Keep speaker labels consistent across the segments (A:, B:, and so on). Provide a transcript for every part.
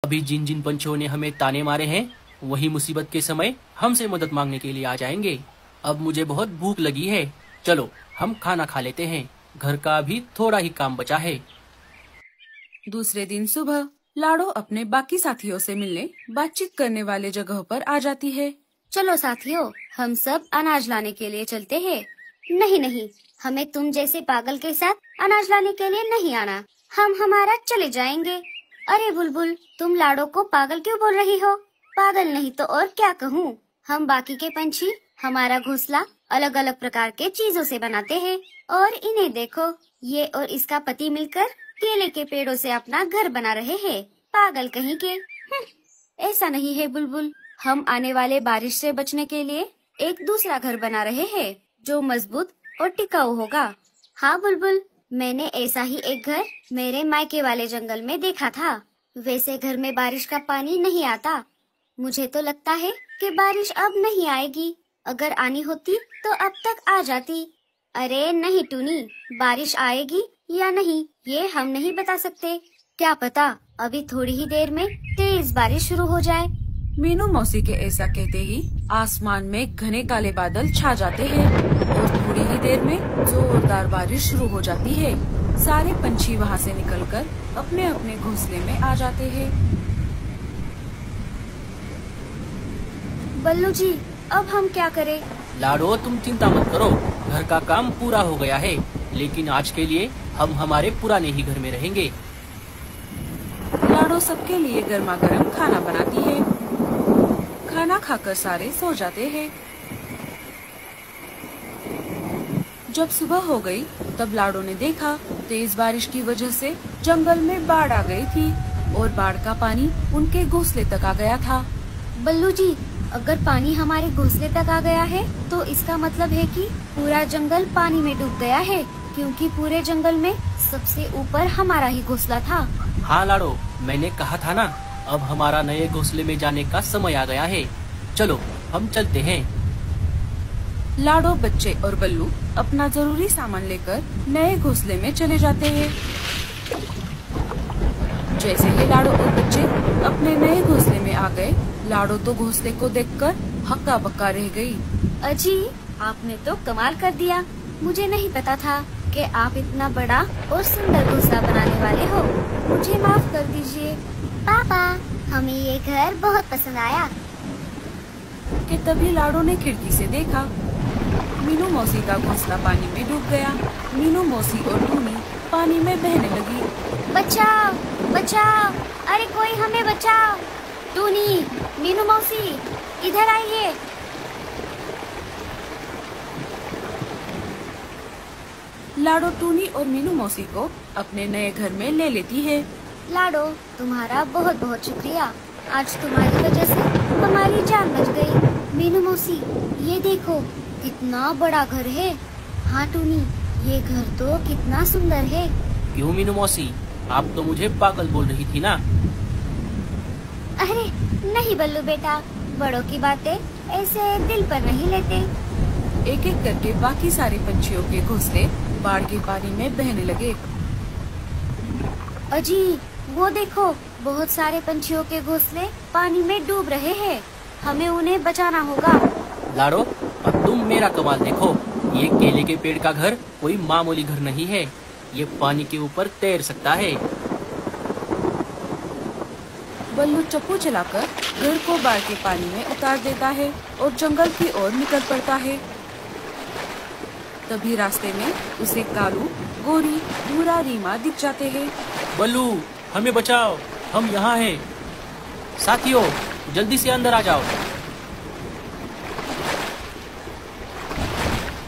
A: अभी जिन जिन पंछियों ने हमें ताने मारे हैं वही मुसीबत के समय हमसे मदद मांगने के लिए आ जाएंगे। अब मुझे बहुत भूख लगी है, चलो हम खाना खा लेते हैं। घर का अभी थोड़ा ही काम बचा है।
B: दूसरे दिन सुबह लाडो अपने बाकी साथियों से मिलने बातचीत करने वाले जगह पर आ जाती है।
C: चलो साथियों, हम सब अनाज लाने के लिए चलते हैं। नहीं नहीं, हमें तुम जैसे पागल के साथ अनाज लाने के लिए नहीं आना, हम हमारा चले जाएंगे। अरे बुलबुल, तुम लाडो को पागल क्यों बोल रही हो? पागल नहीं तो और क्या कहूँ। हम बाकी के पंछी हमारा घोंसला अलग अलग प्रकार के चीजों से बनाते हैं, और इन्हें देखो, ये और इसका पति मिलकर केले के पेड़ों से अपना घर बना रहे हैं। पागल कहीं के। ऐसा नहीं है बुलबुल, हम आने वाले बारिश से बचने के लिए एक दूसरा घर बना रहे हैं जो मजबूत और टिकाऊ होगा। हाँ बुलबुल, मैंने ऐसा ही एक घर मेरे मायके वाले जंगल में देखा था। वैसे घर में बारिश का पानी नहीं आता। मुझे तो लगता है कि बारिश अब नहीं आएगी। अगर आनी होती तो अब तक आ जाती। अरे नहीं टूनी, बारिश आएगी या नहीं ये हम नहीं बता सकते। क्या पता अभी थोड़ी ही देर में तेज बारिश शुरू हो जाए।
B: मीनू मौसी के ऐसा कहते ही आसमान में घने काले बादल छा जाते हैं और थोड़ी ही देर में जोरदार बारिश शुरू हो जाती है। सारे पंछी वहाँ से निकलकर अपने अपने घोंसले में आ जाते हैं।
C: बल्लू जी, अब हम क्या करें?
A: लाडो तुम चिंता मत करो, घर का काम पूरा हो गया है, लेकिन आज के लिए हम हमारे पुराने ही घर में रहेंगे।
B: लाडो सबके लिए गर्मा गर्म खाना बनाती है। खाना खाकर सारे सो जाते हैं। जब सुबह हो गई तब लाडो ने देखा तेज बारिश की वजह से जंगल में बाढ़ आ गई थी और बाढ़ का पानी उनके घोंसले तक आ गया था।
C: बल्लू जी, अगर पानी हमारे घोंसले तक आ गया है तो इसका मतलब है कि पूरा जंगल पानी में डूब गया है, क्योंकि पूरे जंगल में सबसे ऊपर हमारा ही घोंसला था।
A: हाँ लाडो, मैंने कहा था ना, अब हमारा नए घोंसले में जाने का समय आ गया है। चलो हम चलते हैं।
B: लाडो, बच्चे और बल्लू अपना जरूरी सामान लेकर नए घोंसले में चले जाते हैं। जैसे ही लाडो और बच्चे अपने नए घोंसले में आ गए, लाडो तो घोंसले को देखकर हक्का बक्का रह गई।
C: अजी, आपने तो कमाल कर दिया। मुझे नहीं पता था कि आप इतना बड़ा और सुंदर घोंसला बनाने वाले हो। मुझे माफ कर दीजिए। पापा, हमें ये घर बहुत पसंद आया।
B: कि तभी लाडो ने खिड़की से देखा मीनू मौसी का घोंसला पानी में डूब गया। मीनू मौसी और टूनी पानी में बहने लगी।
C: बचाओ बचाओ, अरे कोई हमें बचाओ। टूनी, मीनू मौसी, इधर आइए।
B: लाडो टूनी और मीनू मौसी को अपने नए घर में ले लेती है।
C: लाडो, तुम्हारा बहुत बहुत शुक्रिया। आज तुम्हारी वजह से हमारी जान बच गई। मीनू मौसी, ये देखो कितना बड़ा घर है। हाँ टूनी, ये घर तो कितना सुंदर है।
A: क्यों मीनू मौसी, आप तो मुझे पागल बोल रही थी ना?
C: अरे नहीं बल्लू बेटा, बड़ों की बातें ऐसे दिल पर नहीं लेते।
B: एक एक करके बाकी सारे पंछियों के घोंसले बाढ़ के पानी में बहने लगे।
C: अजी, वो देखो, बहुत सारे पंछियों के घोंसले पानी में डूब रहे हैं। हमें उन्हें बचाना होगा।
A: लाडो, अब तुम मेरा कमाल देखो। ये केले के पेड़ का घर कोई मामूली घर नहीं है, ये पानी के ऊपर तैर सकता है।
B: बल्लू चप्पू चलाकर घर को बाढ़ के पानी में उतार देता है और जंगल की ओर निकल पड़ता है। तभी रास्ते में उसे कालू, गोरी, भूरा, रीमा दिख जाते हैं।
A: बल्लू, हमें बचाओ, हम यहाँ हैं। साथियों, जल्दी से अंदर आ जाओ।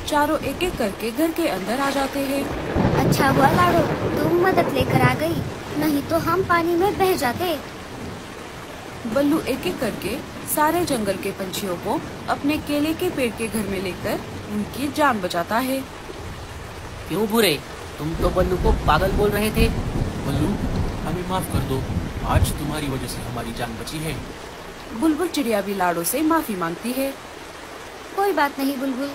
B: चारों एक एक करके घर के अंदर आ जाते हैं।
C: अच्छा हुआ लाडो, तुम मदद लेकर आ गई, नहीं तो हम पानी में बह जाते।
B: बल्लू एक एक करके सारे जंगल के पंछियों को अपने केले के पेड़ के घर में लेकर उनकी जान बचाता है।
A: क्यों भूरे, तुम तो बल्लू को पागल बोल रहे थे। बल्लू, हमें माफ कर दो, आज तुम्हारी वजह से हमारी जान बची है।
B: बुलबुल चिड़िया भी लाडो से माफी मांगती है।
C: कोई बात नहीं बुलबुल,